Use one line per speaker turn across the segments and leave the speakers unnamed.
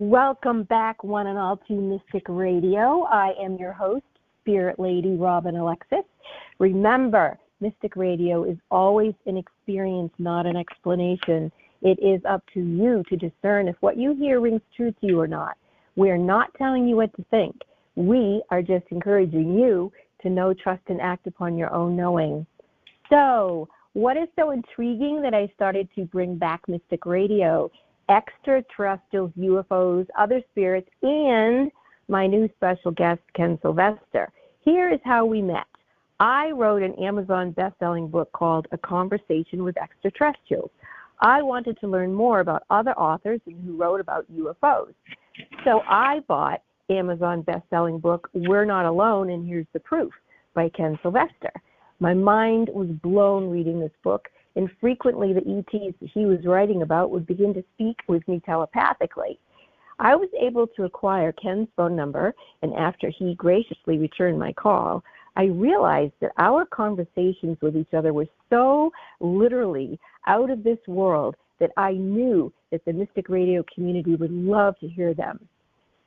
Welcome back, one and all, to Mystic Radio. I am your host, Spirit Lady Robin Alexis. Remember, Mystic Radio is always an experience, not an explanation. It is up to you to discern if what you hear rings true to you or not. We're not telling you what to think. We are just encouraging you to know, trust, and act upon your own knowing. So, what is so intriguing that I started to bring back Mystic Radio? Extraterrestrials, UFOs, other spirits, and my new special guest, Ken Sylvester. Here is how we met. I wrote an Amazon best-selling book called A Conversation with Extraterrestrials. I wanted to learn more about other authors who wrote about UFOs. So I bought Amazon best-selling book, We're Not Alone, and Here's the Proof by Ken Sylvester. My mind was blown reading this book, and frequently the ETs that he was writing about would begin to speak with me telepathically. I was able to acquire Ken's phone number, and after he graciously returned my call, I realized that our conversations with each other were so literally out of this world that I knew that the Mystic Radio community would love to hear them.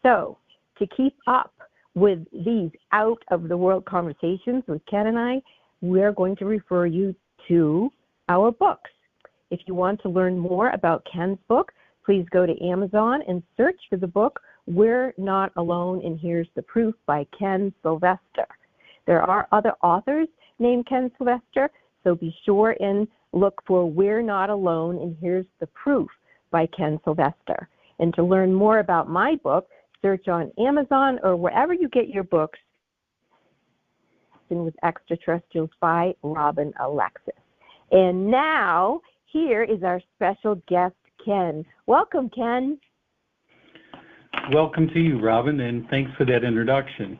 So, to keep up with these out-of-the-world conversations with Ken and I, we're going to refer you to our books. If you want to learn more about Ken's book, please go to Amazon and search for the book, We're Not Alone, and Here's the Proof by Ken Sylvester. There are other authors named Ken Sylvester, so be sure and look for We're Not Alone, and Here's the Proof by Ken Sylvester. And to learn more about my book, search on Amazon or wherever you get your books, with Extraterrestrials by Robin Alexis. And now, here is our special guest, Ken. Welcome, Ken.
Welcome to you, Robin, and thanks for that introduction.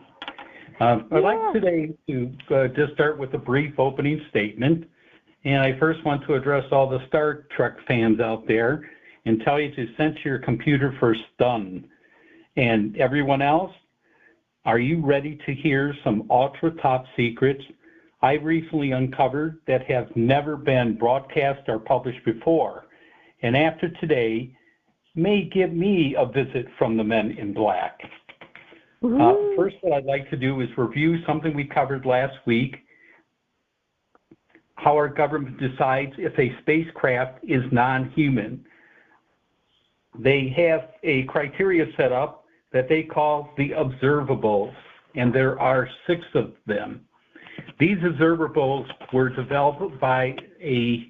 I'd like today to just start with a brief opening statement. And I first want to address all the Star Trek fans out there and tell you to censor your computer for stun. And everyone else, are you ready to hear some ultra top secrets I recently uncovered that have never been broadcast or published before? And after today, may give me a visit from the Men in Black. First, what I'd like to do is review something we covered last week, how our government decides if a spacecraft is non-human. They have a criteria set up that they call the observables, and there are 6 of them. These observables were developed by a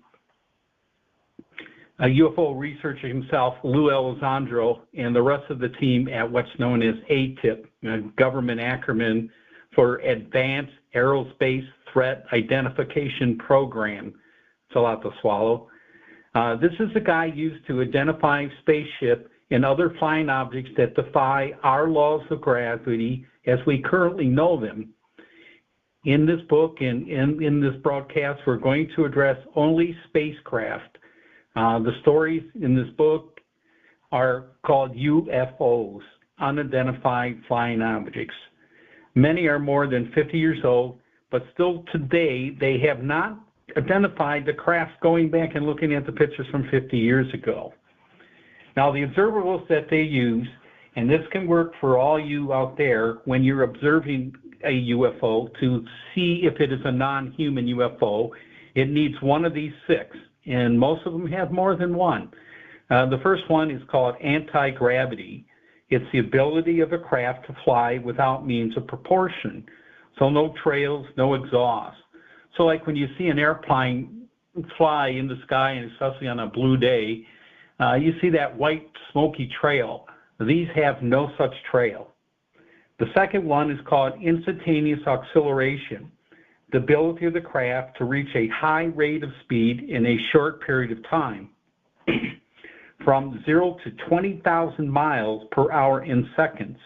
UFO researcher himself, Lou Elizondo, and the rest of the team at what's known as ATIP, a government acronym for Advanced Aerospace Threat Identification Program. It's a lot to swallow. This is a guide used to identify spaceship and other flying objects that defy our laws of gravity as we currently know them. In this book and in this broadcast, we're going to address only spacecraft. The stories in this book are called UFOs, unidentified flying objects. Many are more than 50 years old, but still today they have not identified the craft going back and looking at the pictures from 50 years ago. Now, the observables that they use, and this can work for all you out there when you're observing a UFO to see if it is a non-human UFO, it needs one of these 6, and most of them have more than one. The first one is called anti-gravity. It's the ability of a craft to fly without means of propulsion. So no trails, no exhaust. So like when you see an airplane fly in the sky, and especially on a blue day, you see that white smoky trail. These have no such trail. The second one is called instantaneous acceleration, the ability of the craft to reach a high rate of speed in a short period of time, from 0 to 20,000 miles per hour in seconds.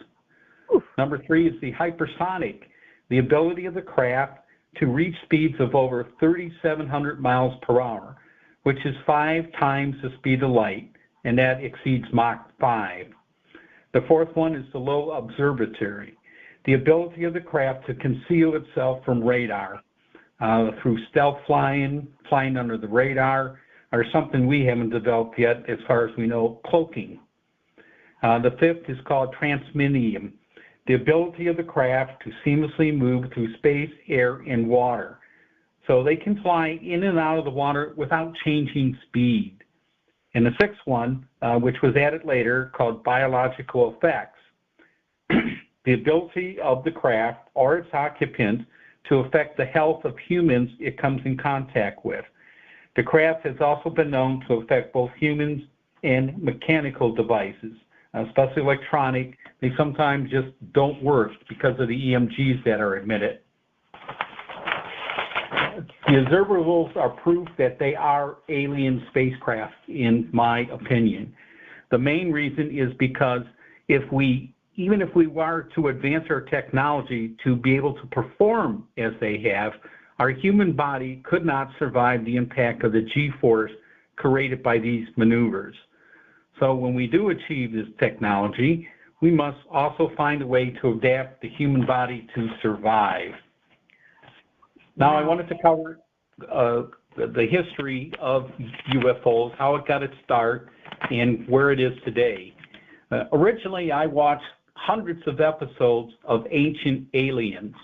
Number 3 is the hypersonic, the ability of the craft to reach speeds of over 3,700 miles per hour, which is 5 times the speed of light, and that exceeds Mach 5. The fourth one is the low observatory, the ability of the craft to conceal itself from radar through stealth flying under the radar, or something we haven't developed yet as far as we know, cloaking. The fifth is called transmedium, the ability of the craft to seamlessly move through space, air, and water. So they can fly in and out of the water without changing speed. And the sixth one, which was added later, called biological effects, the ability of the craft or its occupants to affect the health of humans it comes in contact with. The craft has also been known to affect both humans and mechanical devices, especially electronic. They sometimes just don't work because of the EMGs that are emitted. The observables are proof that they are alien spacecraft, in my opinion. The main reason is because even if we were to advance our technology to be able to perform as they have, our human body could not survive the impact of the G-force created by these maneuvers. So when we do achieve this technology, we must also find a way to adapt the human body to survive. Now, I wanted to cover the history of UFOs, how it got its start, and where it is today. Originally, I watched hundreds of episodes of Ancient Aliens.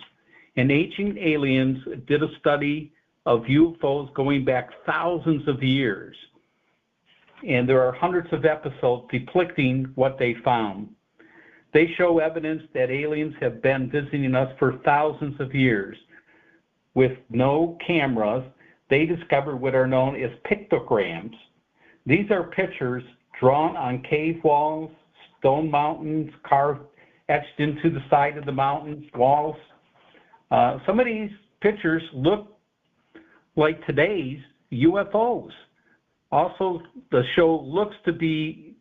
And Ancient Aliens did a study of UFOs going back thousands of years. And there are hundreds of episodes depicting what they found. They show evidence that aliens have been visiting us for thousands of years. With no cameras, they discovered what are known as pictograms. These are pictures drawn on cave walls, stone mountains, carved, etched into the side of the mountains, walls. Some of these pictures look like today's UFOs. Also, the show looks to be,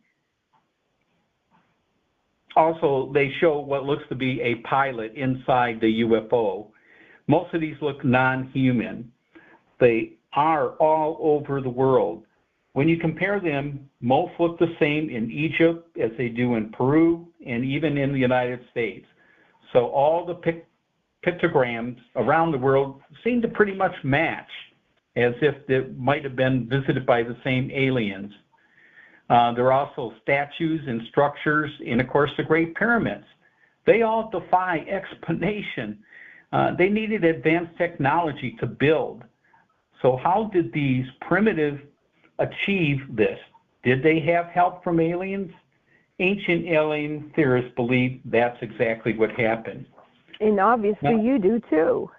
they show what looks to be a pilot inside the UFO. Most of these look non-human. They are all over the world. When you compare them, most look the same in Egypt as they do in Peru and even in the United States. So all the pictograms around the world seem to pretty much match, as if they might have been visited by the same aliens. There are also statues and structures, and of course the Great Pyramids. They all defy explanation. They needed advanced technology to build. So how did these primitives achieve this? Did they have help from aliens? Ancient alien theorists believe that's exactly what happened.
And obviously you do too.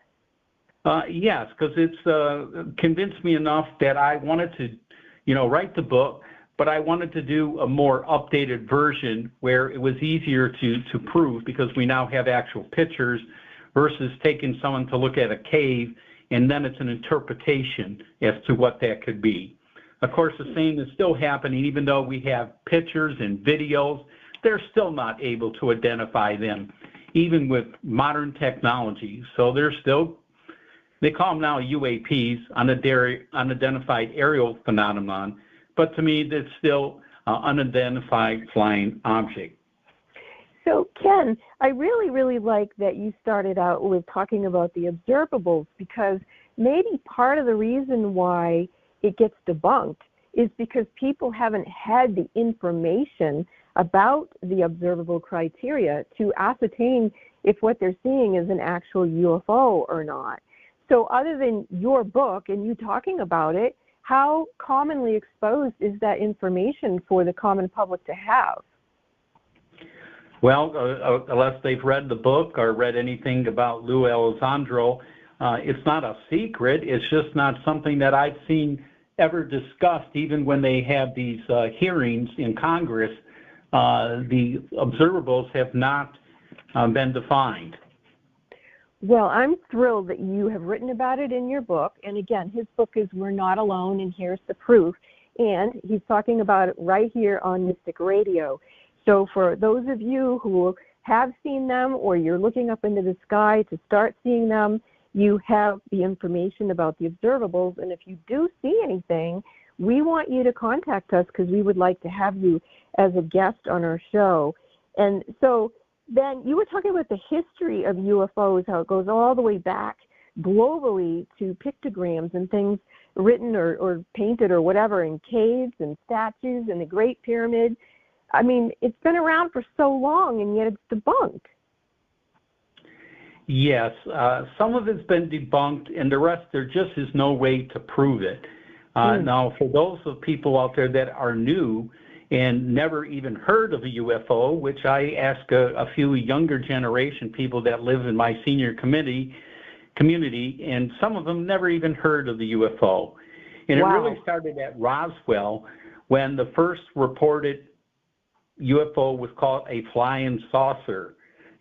Yes, because it's convinced me enough that I wanted to, write the book, but I wanted to do a more updated version where it was easier to prove, because we now have actual pictures versus taking someone to look at a cave and then it's an interpretation as to what that could be. Of course, the same is still happening. Even though we have pictures and videos, they're still not able to identify them, even with modern technology. So they call them now UAPs, unidentified aerial phenomenon, but to me, it's still unidentified flying object.
So, Ken, I really, really like that you started out with talking about the observables, because maybe part of the reason why it gets debunked is because people haven't had the information about the observable criteria to ascertain if what they're seeing is an actual UFO or not. So other than your book and you talking about it, how commonly exposed is that information for the common public to have?
Well, unless they've read the book or read anything about Lou Elizondo, it's not a secret. It's just not something that I've seen ever discussed, even when they have these hearings in Congress. The observables have not been defined.
Well, I'm thrilled that you have written about it in your book. And again, his book is We're Not Alone, and Here's the Proof. And he's talking about it right here on Mystic Radio. So for those of you who have seen them, or you're looking up into the sky to start seeing them, you have the information about the observables. And if you do see anything, we want you to contact us, because we would like to have you as a guest on our show. And so then you were talking about the history of UFOs, how it goes all the way back globally to pictograms and things written or painted or whatever in caves and statues and the Great Pyramid. I mean, it's been around for so long, and yet it's debunked.
Yes, some of it's been debunked, and the rest, there just is no way to prove it. Now, for those of people out there that are new and never even heard of a UFO, which I ask a few younger generation people that live in my senior community, and some of them never even heard of the UFO. And It really started at Roswell when the first reported UFO was called a flying saucer.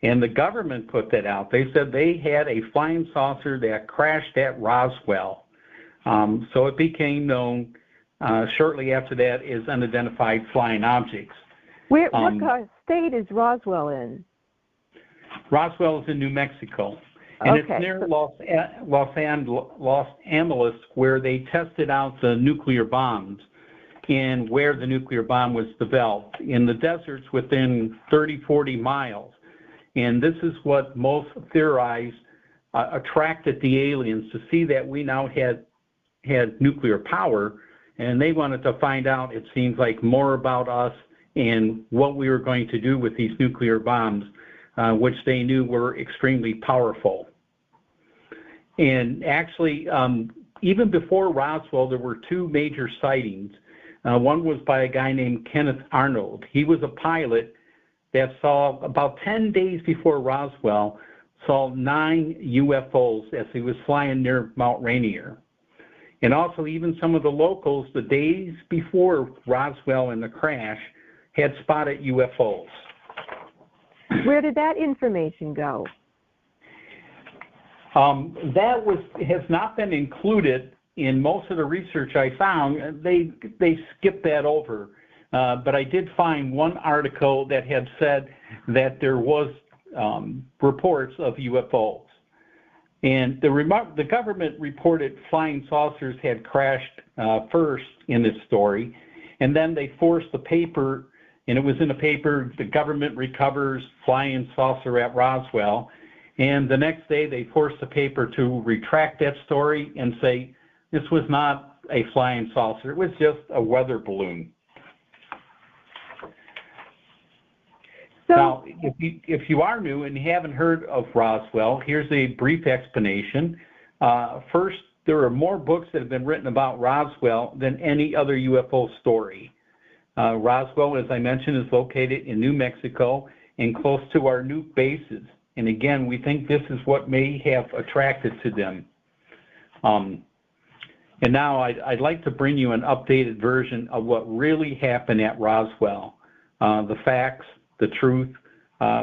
And the government put that out. They said they had a flying saucer that crashed at Roswell. So it became known shortly after that as unidentified flying objects.
What state is Roswell in?
Roswell is in New Mexico. And it's near Los Angeles, where they tested out the nuclear bombs and where the nuclear bomb was developed, in the deserts within 30, 40 miles. And this is what most theorize attracted the aliens, to see that we now had nuclear power, and they wanted to find out, it seems like, more about us and what we were going to do with these nuclear bombs, which they knew were extremely powerful. And actually, even before Roswell, there were two major sightings. One was by a guy named Kenneth Arnold. He was a pilot that saw, about 10 days before Roswell, saw 9 UFOs as he was flying near Mount Rainier. And also, even some of the locals, the days before Roswell and the crash, had spotted UFOs.
Where did that information go?
That has not been included in most of the research I found. They skipped that over. But I did find one article that had said that there was reports of UFOs. And the government reported flying saucers had crashed first in this story, and then they forced the paper, and it was in the paper, the government recovers flying saucer at Roswell, and the next day they forced the paper to retract that story and say this was not a flying saucer, it was just a weather balloon. Now, if you are new and haven't heard of Roswell, here's a brief explanation. First, there are more books that have been written about Roswell than any other UFO story. Roswell, as I mentioned, is located in New Mexico and close to our nuke bases. And again, we think this is what may have attracted to them. And now I'd like to bring you an updated version of what really happened at Roswell, the facts, the truth.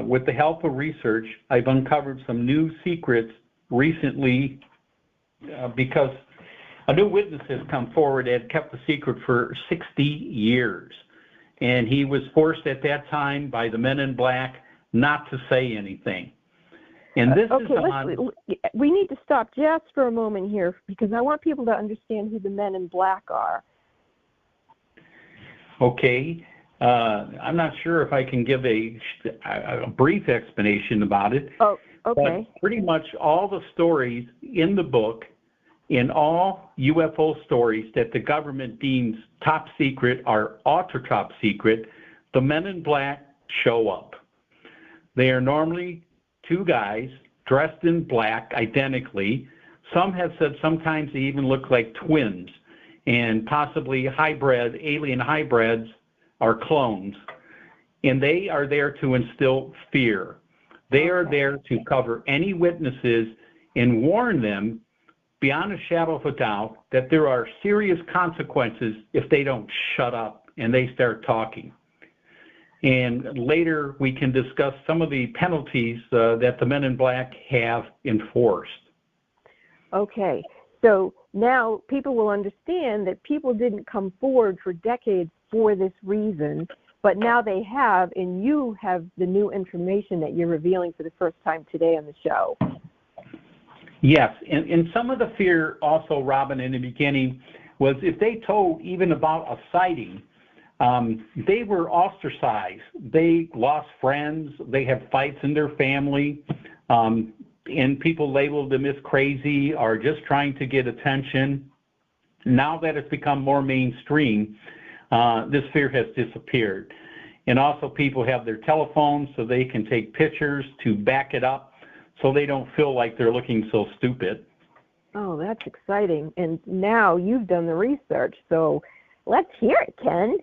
With the help of research, I've uncovered some new secrets recently because a new witness has come forward that had kept the secret for 60 years. And he was forced at that time by the men in black not to say anything. And this is on...
We need to stop just for a moment here because I want people to understand who the men in black are.
Okay. I'm not sure if I can give a brief explanation about it.
Oh, okay.
But pretty much all the stories in the book, in all UFO stories that the government deems top secret or ultra top secret, the men in black show up. They are normally two guys dressed in black identically. Some have said sometimes they even look like twins, and possibly alien hybrids are clones. And they are there to instill fear. They are there to cover any witnesses and warn them beyond a shadow of a doubt that there are serious consequences if they don't shut up and they start talking. And later we can discuss some of the penalties that the men in black have enforced.
Okay, so now people will understand that people didn't come forward for decades for this reason, but now they have, and you have the new information that you're revealing for the first time today on the show.
Yes, and some of the fear also, Robin, in the beginning was if they told even about a sighting, they were ostracized. They lost friends. They had fights in their family, and people labeled them as crazy or just trying to get attention. Now that it's become more mainstream, this fear has disappeared. And also people have their telephones so they can take pictures to back it up so they don't feel like they're looking so stupid.
Oh, that's exciting. And now you've done the research, so let's hear it, Ken.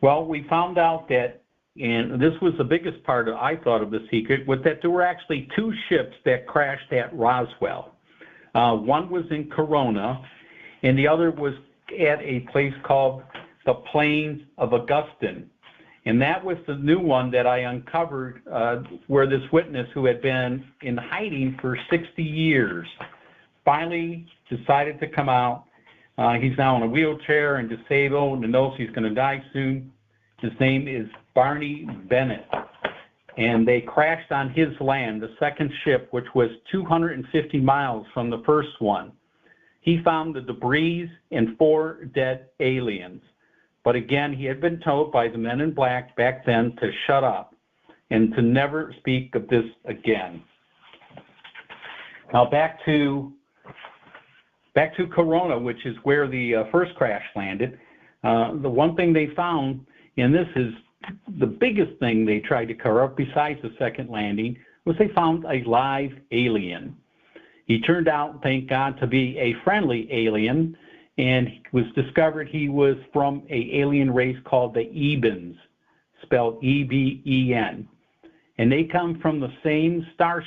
Well, we found out that, and this was the biggest part of, I thought, of the secret, was that there were actually two ships that crashed at Roswell. One was in Corona, and the other was at a place called the Plains of Augustine. And that was the new one that I uncovered, where this witness who had been in hiding for 60 years finally decided to come out. He's now in a wheelchair and disabled and knows he's going to die soon. His name is Barney Bennett. And they crashed on his land, the second ship, which was 250 miles from the first one. He found the debris and 4 dead aliens. But again, he had been told by the men in black back then to shut up and to never speak of this again. Now back to Corona, which is where the first crash landed. The one thing they found, and this is the biggest thing they tried to cover up besides the second landing, was they found a live alien. He turned out, thank God, to be a friendly alien, and it was discovered he was from an alien race called the Ebens, spelled E-B-E-N. And they come from the same star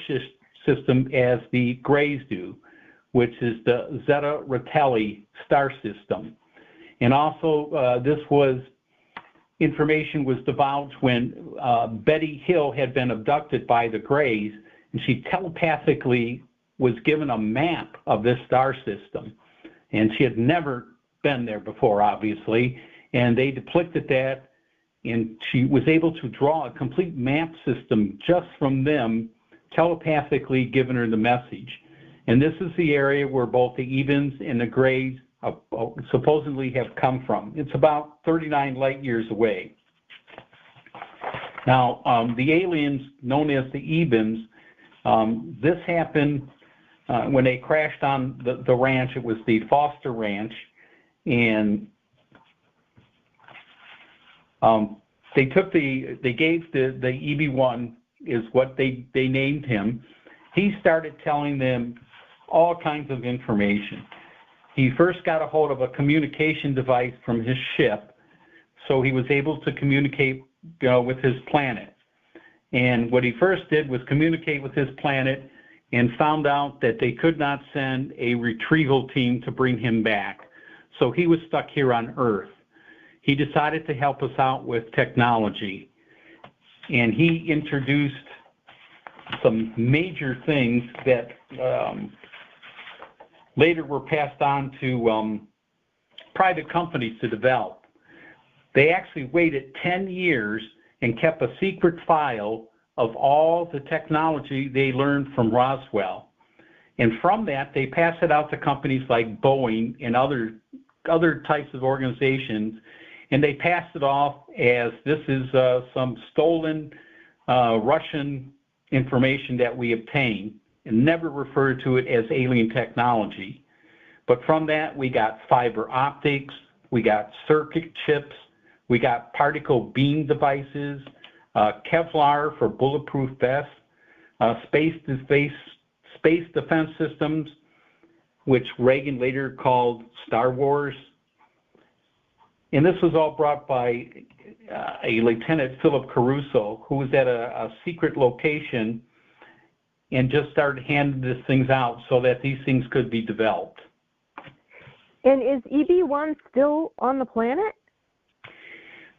system as the Greys do, which is the Zeta Reticuli star system. And also, information was divulged when Betty Hill had been abducted by the Greys, and she telepathically was given a map of this star system. And she had never been there before, obviously, and they depicted that, and she was able to draw a complete map system just from them telepathically giving her the message. And this is the area where both the Ebens and the Greys supposedly have come from. It's about 39 light years away. Now, the aliens known as the Ebens, this happened when they crashed on the ranch. It was the Foster Ranch, and they gave the EB1 is what they named him. He started telling them all kinds of information. He first got a hold of a communication device from his ship, so he was able to communicate, with his planet. And what he first did was communicate with his planet and found out that they could not send a retrieval team to bring him back. So he was stuck here on Earth. He decided to help us out with technology. And he introduced some major things that later were passed on to private companies to develop. They actually waited 10 years and kept a secret file of all the technology they learned from Roswell. And from that, they passed it out to companies like Boeing and other types of organizations, and they passed it off as this is some stolen Russian information that we obtained, and never referred to it as alien technology. But from that, we got fiber optics, we got circuit chips, we got particle beam devices, Kevlar for bulletproof vests, space defense systems, which Reagan later called Star Wars. And this was all brought by a Lieutenant Philip Caruso, who was at a secret location and just started handing these things out so that these things could be developed.
And is EB1 still on the planet?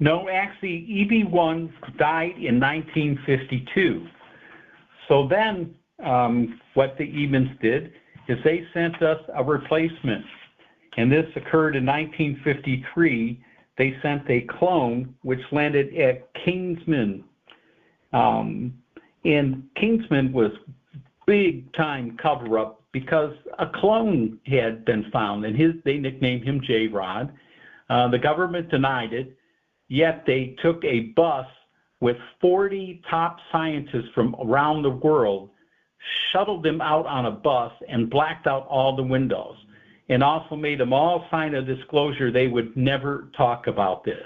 No, actually, EB1 died in 1952. So then what the Ebens did is they sent us a replacement. And this occurred in 1953. They sent a clone, which landed at Kingsman. And Kingsman was big-time cover-up because a clone had been found, and they nicknamed him J-Rod. The government denied it, yet they took a bus with 40 top scientists from around the world, shuttled them out on a bus, and blacked out all the windows, and also made them all sign a disclosure they would never talk about this.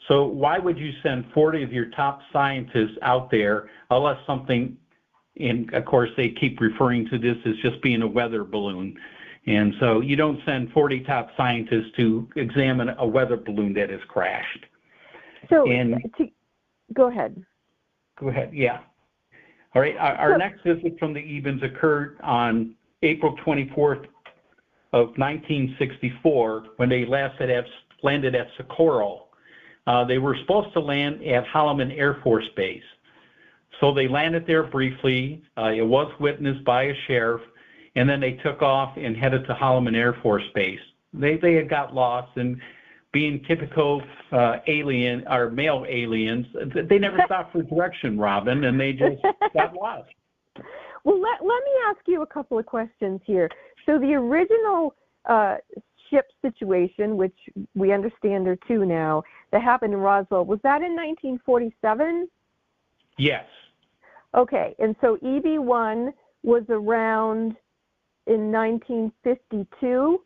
So why would you send 40 of your top scientists out there unless something, and of course they keep referring to this as just being a weather balloon. And so you don't send 40 top scientists to examine a weather balloon that has crashed.
So go ahead.
Go ahead, yeah. All right, our next visit from the Ebens occurred on April 24th of 1964 when they landed at Socorro. They were supposed to land at Holloman Air Force Base. So they landed there briefly. It was witnessed by a sheriff, and then they took off and headed to Holloman Air Force Base. They had got lost, and being typical alien or male aliens, they never stopped for direction, Robin, and they just got lost.
Well, let me ask you a couple of questions here. So the original ship situation, which we understand are two now, that happened in Roswell, was that in 1947?
Yes.
Okay, and so EB1 was around in 1952?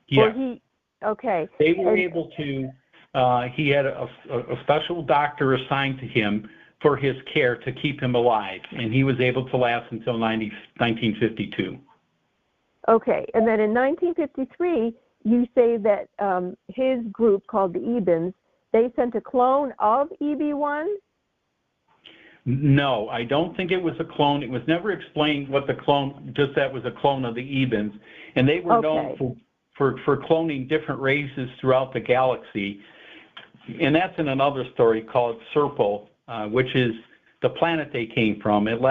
Yes.
Okay.
They were able to, he had a special doctor assigned to him for his care to keep him alive, and he was able to last until 1952.
Okay, and then in 1953, you say that his group called the Ebens, they sent a clone of EB1?
No, I don't think it was a clone. It was never explained what the clone, just that was a clone of the Ebens. And they were known for cloning different races throughout the galaxy. And that's in another story called Serpo, which is the planet they came from. At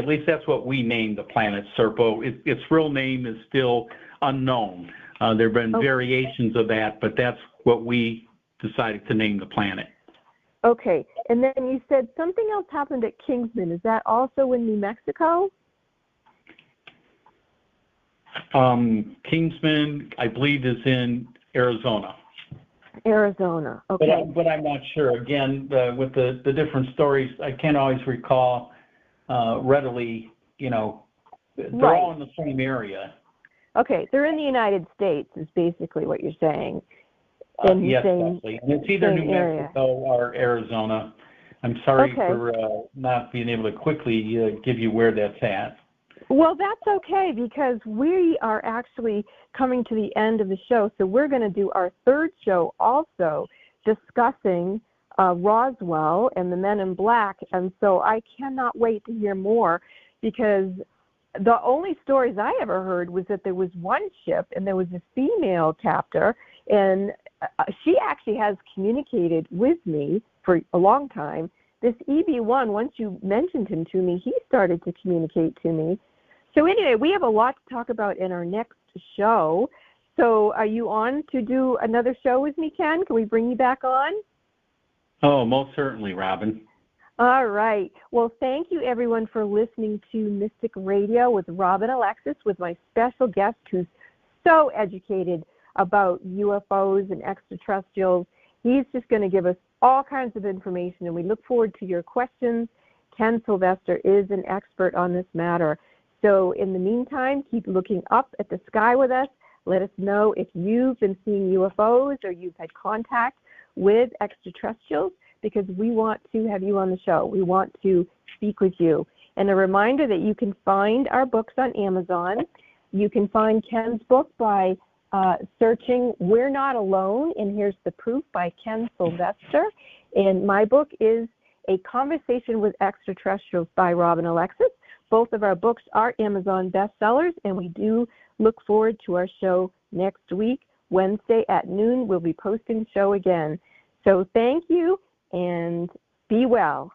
least that's what we named the planet, Serpo. Its real name is still unknown. There have been variations of that, but that's what we decided to name the planet.
Okay, and then you said something else happened at Kingsman. Is that also in New Mexico?
Kingsman, I believe, is in Arizona.
Arizona, okay.
But I'm not sure. Again, with the different stories, I can't always recall readily, they're all in the same area.
Okay, they're in the United States is basically what you're saying.
Yes, definitely. And it's either New Mexico or Arizona. I'm sorry for not being able to quickly give you where that's at.
Well, that's okay because we are actually coming to the end of the show. So we're going to do our third show also discussing Roswell and the Men in Black. And so I cannot wait to hear more because the only stories I ever heard was that there was one ship and there was a female captor, and she actually has communicated with me for a long time. This EB1, once you mentioned him to me, he started to communicate to me. So anyway, we have a lot to talk about in our next show. So are you on to do another show with me, Ken? Can we bring you back on?
Oh, most certainly, Robin.
All right. Well, thank you, everyone, for listening to Mystic Radio with Robin Alexis, with my special guest who's so educated about UFOs and extraterrestrials. He's just going to give us all kinds of information, and we look forward to your questions. Ken Sylvester is an expert on this matter. So in the meantime, keep looking up at the sky with us. Let us know if you've been seeing UFOs or you've had contact with extraterrestrials, because we want to have you on the show. We want to speak with you. And a reminder that you can find our books on Amazon. You can find Ken's book by searching We're Not Alone, and Here's the Proof by Ken Sylvester. And my book is A Conversation with Extraterrestrials by Robin Alexis. Both of our books are Amazon bestsellers, and we do look forward to our show next week. Wednesday at noon, we'll be posting the show again. So thank you, and be well.